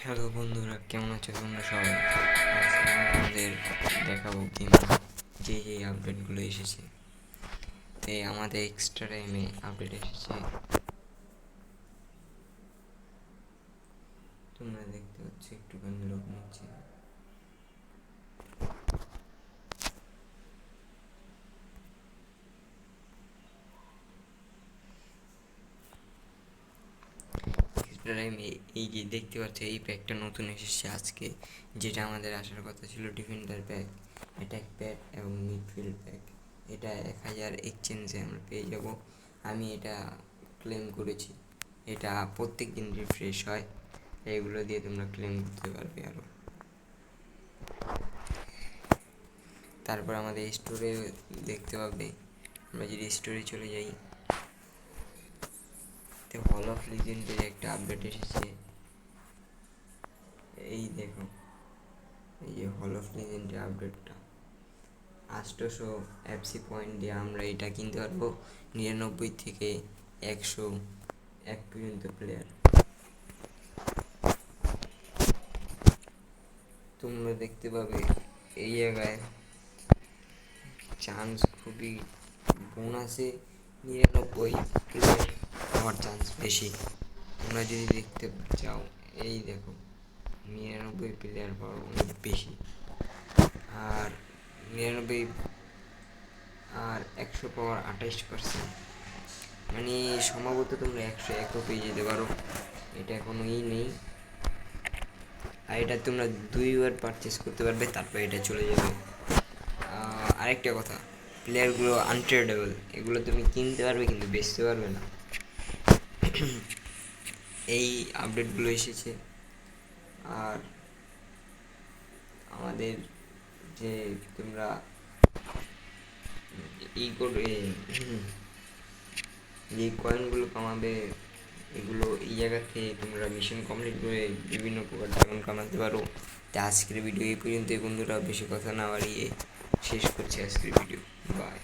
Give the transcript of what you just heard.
Hello বন্ধুরা, কেমন আছো তোমরা সবাই? আজকে আমি তোমাদের দেখাবো গেমিং যে আপডেটগুলো এসেছে। আমাদের এক্সট্রা টাইমে আপডেট এসেছে, তোমরা দেখতে পাচ্ছ। একটুখানি লোক নিচ্ছে। এক্সট্রা টাইমে এই যে দেখতে পাচ্ছ, এই প্যাকটা নতুন এসেছে আজকে, যেটা আমাদের আসার কথা ছিল ডিফেন্ডার প্যাক, অ্যাটাক প্যাক এবং মিডফিল্ড প্যাক। এটা 1000 এক্সচেঞ্জে আমরা পেয়ে যাব। আমি এটা ক্লেম করেছি। এটা প্রত্যেক দিন রিফ্রেশ হয়, এগুলো দিয়ে তোমরা ক্লেম করতে পারবে আরও। তারপর আমাদের স্টোরে দেখতে পাবে, আমরা যদি স্টোরে চলে যাই, তো হল অফ লিজেন্ডের একটা আপডেট এসেছে। এই দেখো, এই যে হল অফ লিজেন্ডের আপডেটটা 800 এফসি পয়েন্ট দিয়ে আমরা এটা কিনতে পারবো। 99 থেকে 101 পর্যন্ত প্লেয়ার। তোমরা দেখতে পাবে এই জায়গায় চান্স খুবই বোনাসে 99 প্লেয়ার হওয়ার চান্স বেশি। তোমরা যদি দেখতে চাও, এই দেখো 99 প্লেয়ার হওয়ার অনেক বেশি। আর 99 আর 100 পাওয়ার 28%, মানে সম্ভবত তোমরা 101ও পেয়ে যেতে পারো। এটা কোনো নেই। আর এটা তোমরা 2বার পারচেস করতে পারবে, তারপর এটা চলে যাবে। আরেকটা কথা, প্লেয়ারগুলো আনট্রেডেবল, এগুলো তুমি কিনতে পারবে কিন্তু বেচতে পারবে না। এই আপডেটগুলো এসেছে। আর আমাদের যে তোমরা ই করবে, যে কয়েনগুলো কামাবে, এগুলো এই জায়গা থেকে তোমরা মিশন কমপ্লিট করে বিভিন্ন প্রকার ড্রাগন কামাতে পারো। তো আজকের ভিডিও এই পর্যন্তই বন্ধুরা, বেশি কথা না বাড়িয়ে শেষ করছি আজকের ভিডিও। বাই।